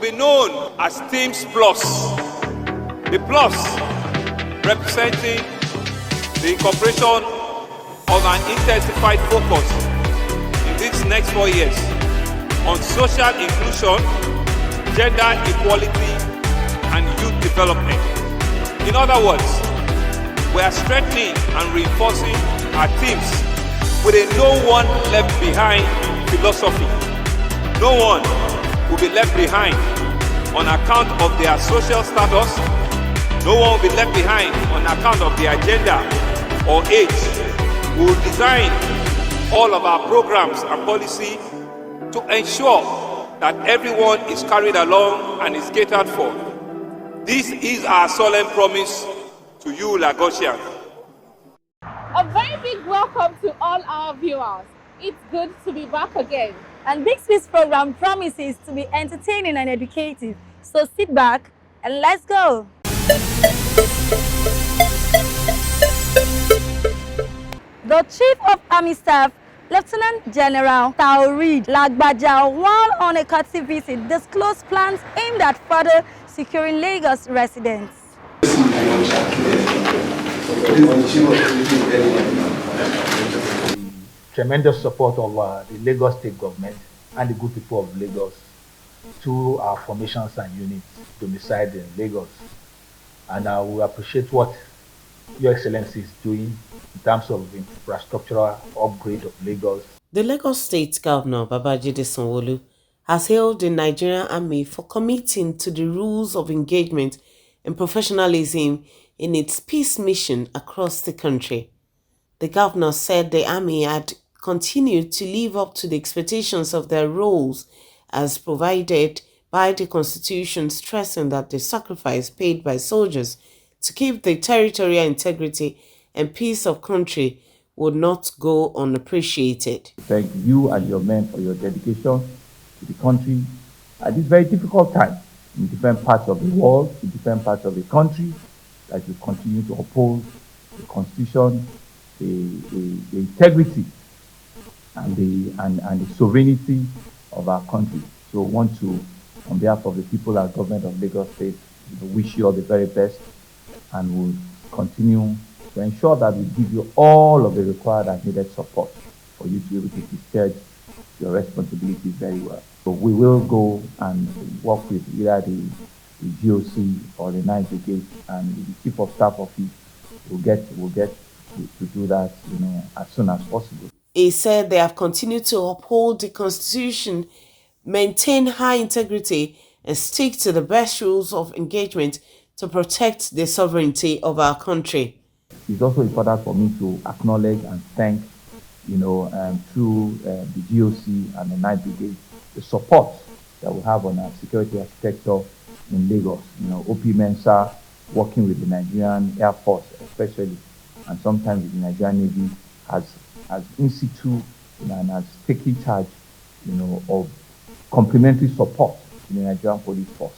be known as Teams Plus. The Plus representing the incorporation of an intensified focus in these next 4 years on social inclusion, gender equality, and youth development. In other words, we are strengthening and reinforcing our teams with a no one left behind philosophy. No one will be left behind on account of their social status. No one will be left behind on account of their gender or age. We will design all of our programs and policy to ensure that everyone is carried along and is catered for. This is our solemn promise to you, Lagosians. A very big welcome to all our viewers. It's good to be back again. And this week's program promises to be entertaining and educative. So sit back and let's go. The Chief of Army Staff, Lieutenant General Taoreed Lagbaja, while on a courtesy visit, disclosed plans aimed at further securing Lagos residents. Tremendous support of the Lagos State government and the good people of Lagos to our formations and units domiciled in Lagos. And we appreciate what Your Excellency is doing in terms of infrastructural upgrade of Lagos. The Lagos State Governor, Babajide Sanwo-Olu, has hailed the Nigerian Army for committing to the rules of engagement and professionalism in its peace mission across the country. The governor said the Army had continued to live up to the expectations of their roles as provided by the Constitution, stressing that the sacrifice paid by soldiers to keep the territorial integrity and peace of country would not go unappreciated. Thank you and your men for your dedication to the country at this very difficult time in different parts of the world, in different parts of the country, that you continue to uphold the Constitution, the integrity and the sovereignty of our country. So I want to, on behalf of the people and government of Lagos State, wish you all the very best, and will continue to ensure that we give you all of the required and needed support for you to be able to discharge your responsibilities very well. So we will go and work with either the GOC or the 9th Brigade, and the Chief of Staff Office will get to do that, as soon as possible. He said they have continued to uphold the Constitution, maintain high integrity, and stick to the best rules of engagement to protect the sovereignty of our country. It's also important for me to acknowledge and thank, through the GOC and the 9th Brigade, the support that we have on our security architecture in Lagos. OP Mensa, working with the Nigerian Air Force especially, and sometimes with the Nigerian Navy, has in situ and has taken charge, of complementary support to the Nigerian Police Force.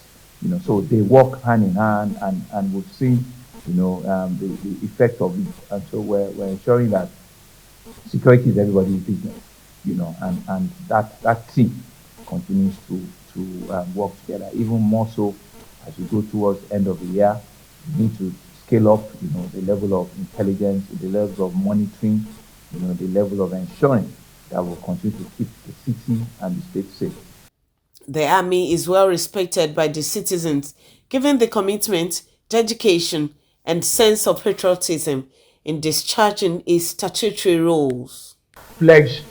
So they work hand in hand, and we've seen, the effect of it. And so we're ensuring that security is everybody's business, and that team continues to work together. Even more so as we go towards the end of the year, we need to scale up, the level of intelligence, the level of monitoring, the level of ensuring that will continue to keep the city and the state safe. The Army is well respected by the citizens, given the commitment, dedication, and sense of patriotism in discharging its statutory roles. Pledge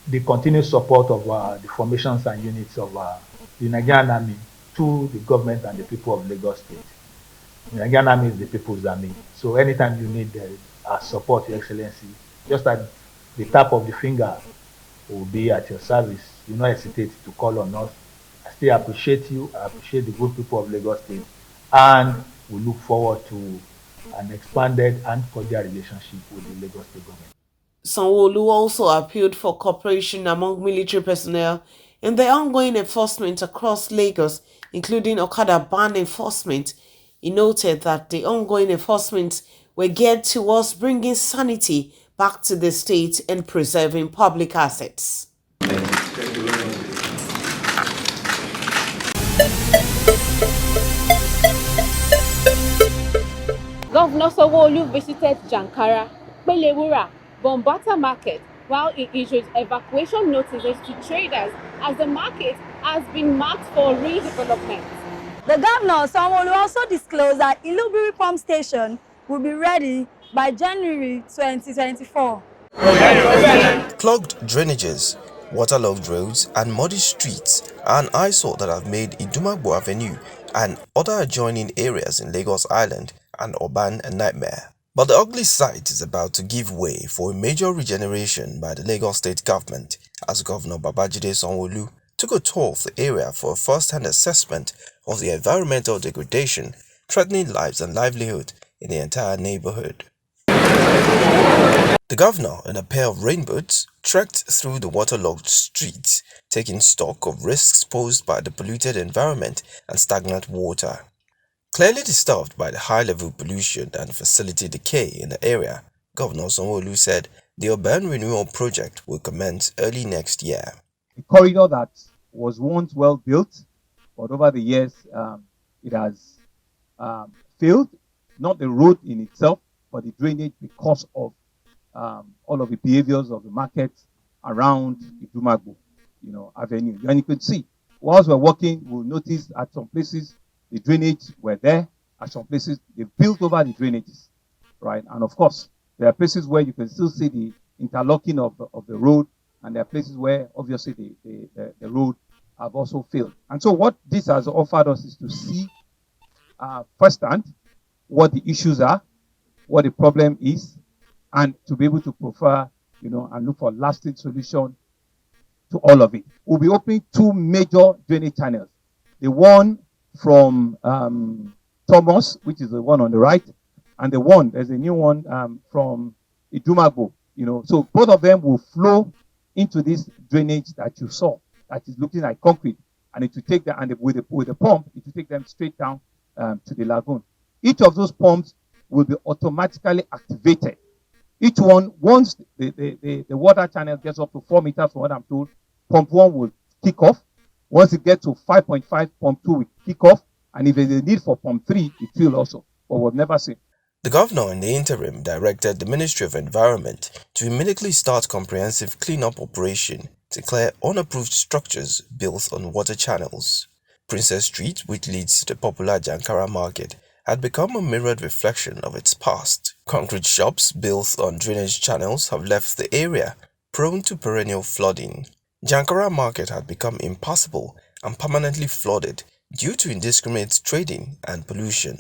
the continued support of the formations and units of the Nigerian Army to the government and the people of Lagos State. The Nigerian Army is the people's army. So anytime you need our support, Your Excellency, just at the tap of the finger, will be at your service. Do not hesitate to call on us. I still appreciate you. I appreciate the good people of Lagos State. And we look forward to an expanded and cordial relationship with the Lagos State government. Sanwo-Olu also appealed for cooperation among military personnel in the ongoing enforcement across Lagos, including Okada ban enforcement. He noted that the ongoing enforcement were geared towards bringing sanity back to the state and preserving public assets. Thank you very much. Governor Sanwo-Olu visited Jankara, Pelewura, Bombata market while he issued evacuation notices to traders as the market has been marked for redevelopment. The governor, Sanwo-Olu, also disclosed that Ilubiri Pump Station will be ready by January 2024. Clogged drainages, waterlogged roads, and muddy streets are an eyesore that have made Idumagbo Avenue and other adjoining areas in Lagos Island an urban nightmare. But the ugly sight is about to give way for a major regeneration by the Lagos state government as Governor Babajide Sanwo-Olu took a tour of the area for a first-hand assessment of the environmental degradation threatening lives and livelihood in the entire neighborhood. The governor, in a pair of rain boots, trekked through the waterlogged streets, taking stock of risks posed by the polluted environment and stagnant water. Clearly disturbed by the high-level pollution and facility decay in the area, Governor Sanwo-Olu said the urban renewal project will commence early next year. A corridor that was once well built, but over the years it has failed, not the road in itself, but the drainage because of all of the behaviors of the market around Idumagbo, Avenue. And you can see, whilst we're walking, we'll notice at some places the drainage were there, at some places they built over the drainages, right? And of course, there are places where you can still see the interlocking of the road, and there are places where obviously the road have also failed. And so what this has offered us is to see firsthand what the issues are, what the problem is, and to be able to prefer, and look for lasting solution to all of it. We'll be opening two major drainage channels. The one from Thomas, which is the one on the right, and there's a new one from Idumagbo, So both of them will flow into this drainage that you saw, that is looking like concrete, and it will take them, and with the pump, it will take them straight down to the lagoon. Each of those pumps will be automatically activated. Each one, once the water channel gets up to 4 meters from what I'm told, pump 1 will kick off. Once it gets to 5.5, pump 2 will kick off. And if there's a need for pump 3, it will also, but we've never seen. The governor in the interim directed the Ministry of Environment to immediately start comprehensive cleanup operation to clear unapproved structures built on water channels. Princess Street, which leads to the popular Jankara market, had become a mirrored reflection of its past. Concrete shops built on drainage channels have left the area prone to perennial flooding. Jankara market had become impassable and permanently flooded due to indiscriminate trading and pollution.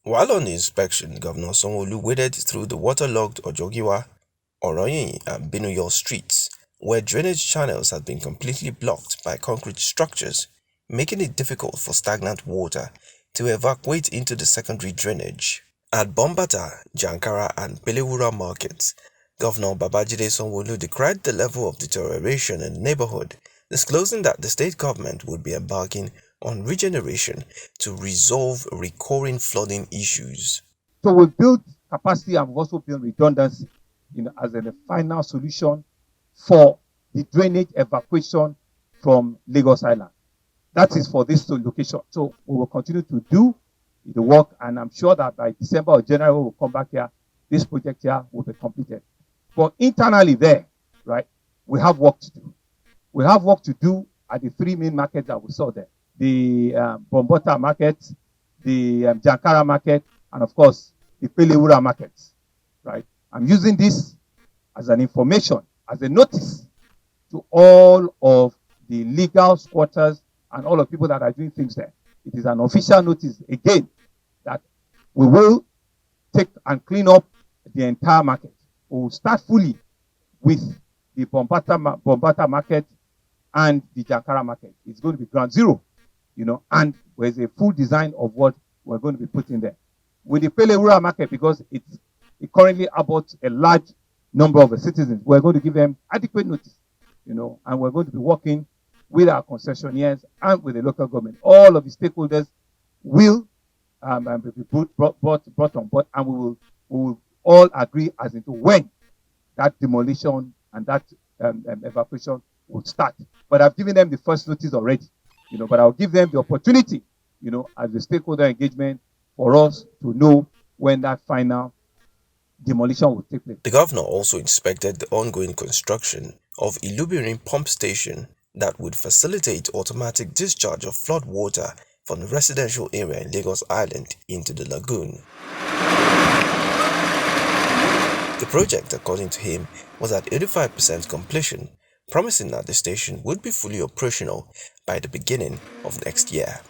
While on inspection, Governor Sanwo-Olu waded through the waterlogged Ojogiwa, Oroyin and Binuyo streets, where drainage channels had been completely blocked by concrete structures, making it difficult for stagnant water to evacuate into the secondary drainage. At Bombata, Jankara and Pelewura markets, Governor Babajide Sanwo-Olu decried the level of deterioration in the neighborhood, disclosing that the state government would be embarking on regeneration to resolve recurring flooding issues. So we've built capacity and we've also built redundancy, as a final solution for the drainage evacuation from Lagos Island. That is for this location. So we will continue to do the work, and I'm sure that by December or January we'll come back here. This project here will be completed. But internally there, right, we have work to do. We have work to do at the 3 main markets that we saw there. The Bombata market, the Jankara market, and of course, the Pelewura market, right? I'm using this as an information, as a notice to all of the legal squatters and all of people that are doing things there. It is an official notice, again, that we will take and clean up the entire market. We will start fully with the Bombata market and the Jankara market. It's going to be ground zero, and there's a full design of what we're going to be putting there. With the Pelewura market, because it currently abuts a large number of the citizens, we're going to give them adequate notice, and we're going to be working with our concessionaires and with the local government. All of the stakeholders will be brought on board, and we will all agree as into when that demolition and that evacuation will start. But I've given them the first notice already, but I'll give them the opportunity, as the stakeholder engagement for us to know when that final demolition will take place. The governor also inspected the ongoing construction of Ilubirin pump station that would facilitate automatic discharge of flood water from the residential area in Lagos Island into the lagoon. The project, according to him, was at 85% completion, promising that the station would be fully operational by the beginning of next year.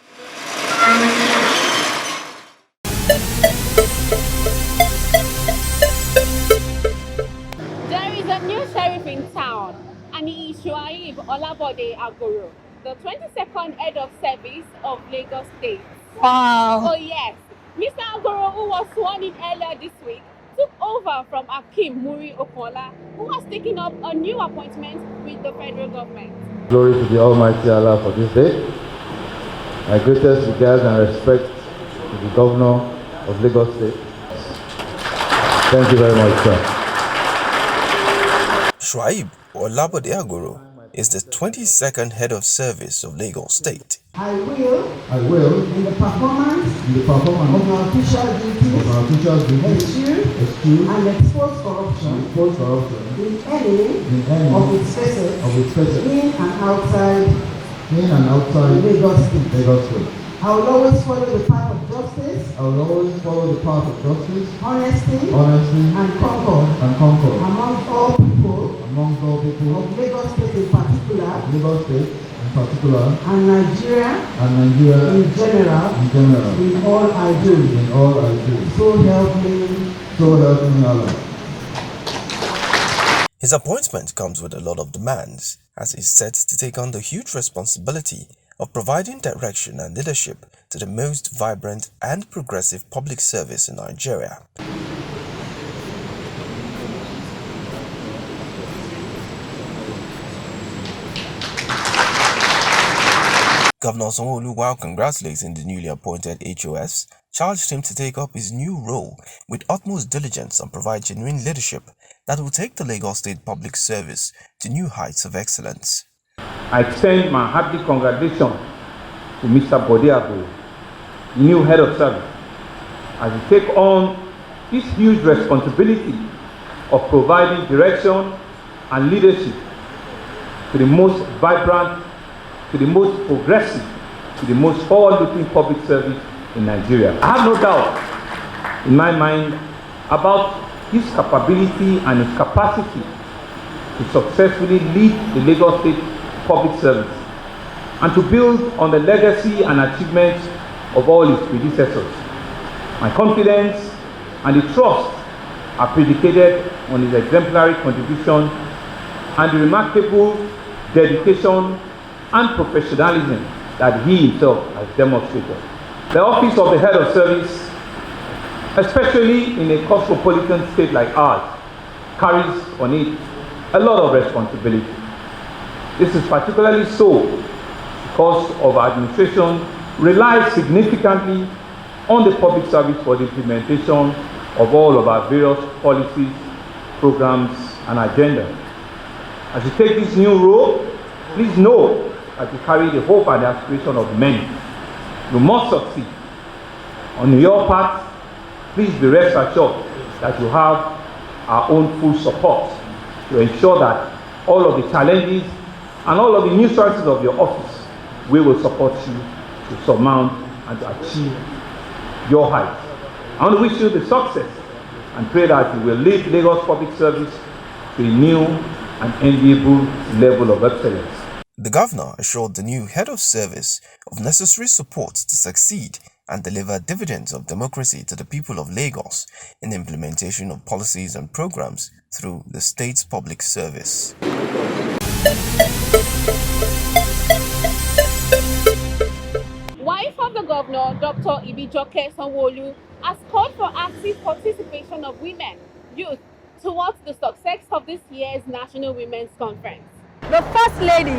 There is a new sheriff in town, and he is Shuaib Olabode Agoro, the 22nd head of service of Lagos State. Wow. Oh yes, Mr. Agoro, who was sworn in earlier this week, took over from Akim Muri Okola, who has taken up a new appointment with the federal government. Glory to the Almighty Allah for this day. My greatest regards and respect to the Governor of Lagos State. Thank you very much, sir. Shuaib Olabode Agoro is the 22nd head of service of Lagos State. I will, in the performance of my official duties, eschew and expose corruption in any of its faces, in and outside Lagos State. I will always follow the path of justice, honesty, and concord among all people of Lagos State in particular, and Nigeria in general, in all I do. So help me Allah. His appointment comes with a lot of demands, as he's set to take on the huge responsibility of providing direction and leadership to the most vibrant and progressive public service in Nigeria. Governor Sanwo-Olu, while congratulating the newly appointed HOS, charged him to take up his new role with utmost diligence and provide genuine leadership that will take the Lagos State Public Service to new heights of excellence. I extend my hearty congratulations to Mr. Bode Agoro, new head of service, as he takes on this huge responsibility of providing direction and leadership to the most vibrant, to the most progressive, to the most forward-looking public service in Nigeria. I have no doubt in my mind about his capability and his capacity to successfully lead the Lagos State public service and to build on the legacy and achievements of all his predecessors. My confidence and the trust are predicated on his exemplary contribution and the remarkable dedication and professionalism that he himself has demonstrated. The office of the head of service, especially in a cosmopolitan state like ours, carries on it a lot of responsibility. This is particularly so because our administration relies significantly on the public service for the implementation of all of our various policies, programs, and agendas. As you take this new role, please know that you carry the hope and the aspiration of many. You must succeed. On your part, please be rest assured that you have our own full support to ensure that all of the challenges and all of the new choices of your office, we will support you to surmount and to achieve your heights. I want to wish you the success and pray that you will lead Lagos Public Service to a new and enviable level of excellence. The governor assured the new head of service of necessary support to succeed and deliver dividends of democracy to the people of Lagos in the implementation of policies and programs through the state's public service. Wife of the governor, Dr. Ibijoke Sanwo-Olu, has called for active participation of women, youth, towards the success of this year's National Women's Conference. The First Lady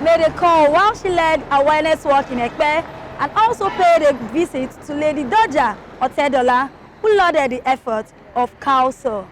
made a call while she led awareness work in Ekpe and also paid a visit to Lady Doja Otedola, who lauded the effort of Council.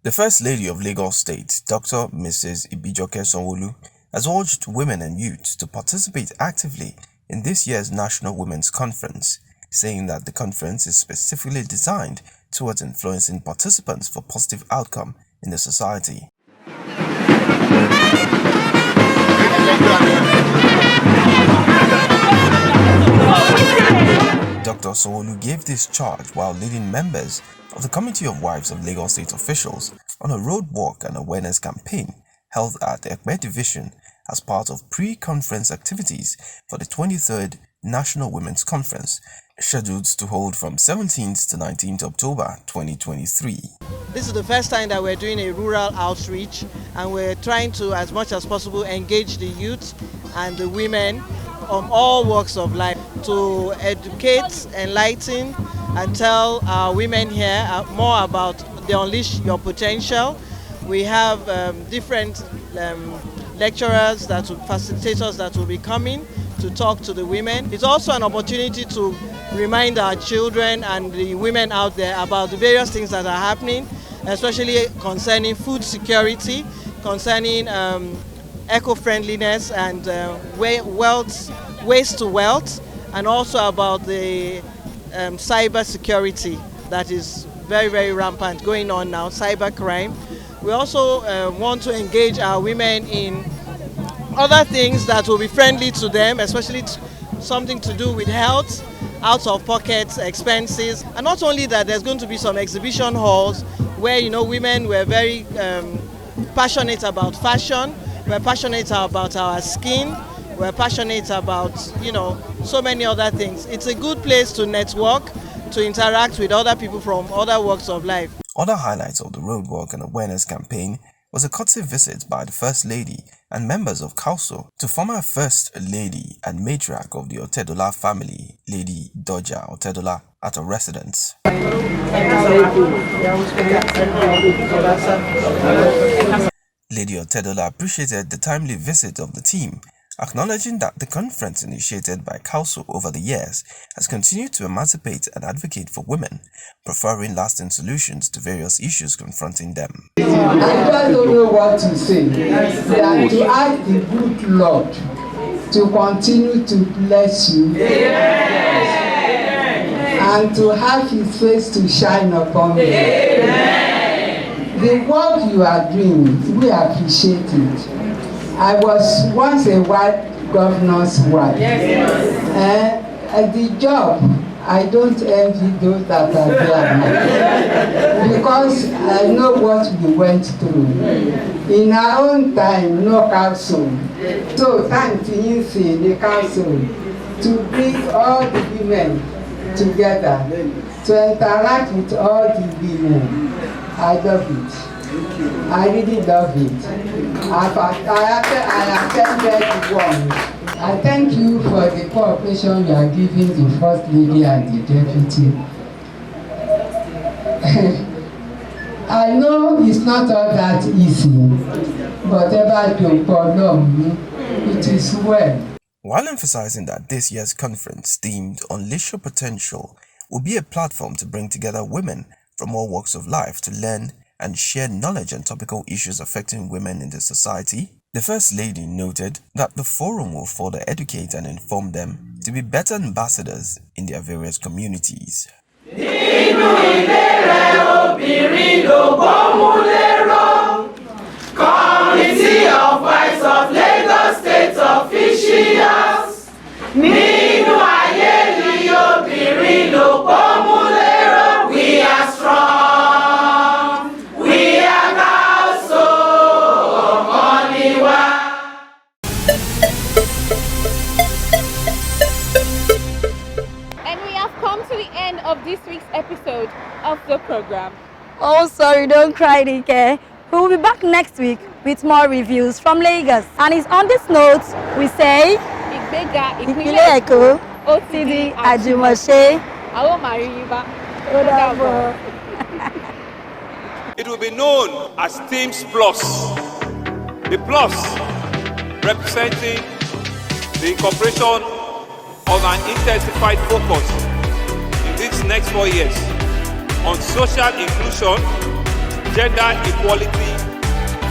The First Lady of Lagos State, Dr. Mrs. Ibijoke Sanwo-Olu, has urged women and youth to participate actively in this year's National Women's Conference, saying that the conference is specifically designed towards influencing participants for positive outcome in the society. Dr. Sanwo-Olu gave this charge while leading members of the Committee of Wives of Lagos State officials on a road walk and awareness campaign held at Ekpe Division as part of pre-conference activities for the 23rd National Women's Conference, scheduled to hold from 17th to 19th October 2023. This is the first time that we're doing a rural outreach, and we're trying to, as much as possible, engage the youth and the women from all walks of life to educate, enlighten, and tell our women here more about the Unleash Your Potential. We have different lecturers, facilitators that will be coming to talk to the women. It's also an opportunity to remind our children and the women out there about the various things that are happening, especially concerning food security, concerning eco-friendliness and waste to wealth, and also about the cyber security that is very, very rampant going on now, cyber crime. We also want to engage our women in other things that will be friendly to them, especially something to do with health, out-of-pocket expenses. And not only that, there's going to be some exhibition halls where, you know, women were very passionate about fashion, we're passionate about our skin, we're passionate about, you know, so many other things. It's a good place to network, to interact with other people from other walks of life. Other highlights of the roadwalk and awareness campaign was a courtesy visit by the First Lady and members of Council to former First Lady and matriarch of the Otedola family, Lady Doja Otedola, at her residence. Lady Otedola appreciated the timely visit of the team, acknowledging that the conference initiated by Council over the years has continued to emancipate and advocate for women, preferring lasting solutions to various issues confronting them. I just don't know what to say. Than to ask the good Lord to continue to bless you and to have His face to shine upon you. The work you are doing, we appreciate it. I was once a white governor's wife. The job, I don't envy those that are there because I know what we went through. In our own time, no council. So thank you, the council, to bring all the women together, to interact with all the women. I love it. I really love it. I attended one. I thank you for the cooperation you are giving the First Lady and the Deputy. I know it's not all that easy, but it is well. While emphasizing that this year's conference themed Unleash Your Potential will be a platform to bring together women from all walks of life to learn and share knowledge on topical issues affecting women in the society, the First Lady noted that the forum will further educate and inform them to be better ambassadors in their various communities. Committee of Wives of Lagos State officials. Nínú ayé ni obìnrin ló pọ́nmúlérò. We are strong. We are Council. Ọmọníwá. And we have come to the end of this week's episode of the program. Oh, sorry, don't cry, Nike. We will be back next week with more reviews from Lagos. And it's on this note, we say, Ìgbéga Ìpínlẹ̀ Èkó, OTD Àjùmọ̀ṣe. A ó máa rí yín bá. Ó dàbọ̀. It will be known as Teams Plus. The Plus representing the incorporation of an intensified focus in these next 4 years on social inclusion, gender equality,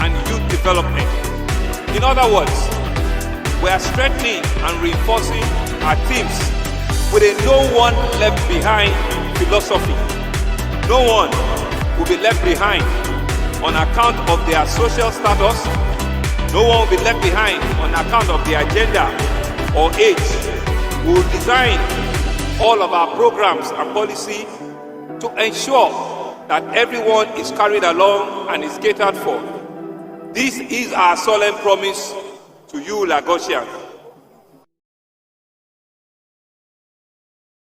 and youth development. In other words, we are strengthening and reinforcing our teams with a no one left behind philosophy. No one will be left behind on account of their social status. No one will be left behind on account of their gender or age. We will design all of our programs and policy to ensure that everyone is carried along and is catered for. This is our solemn promise to you, Lagosians.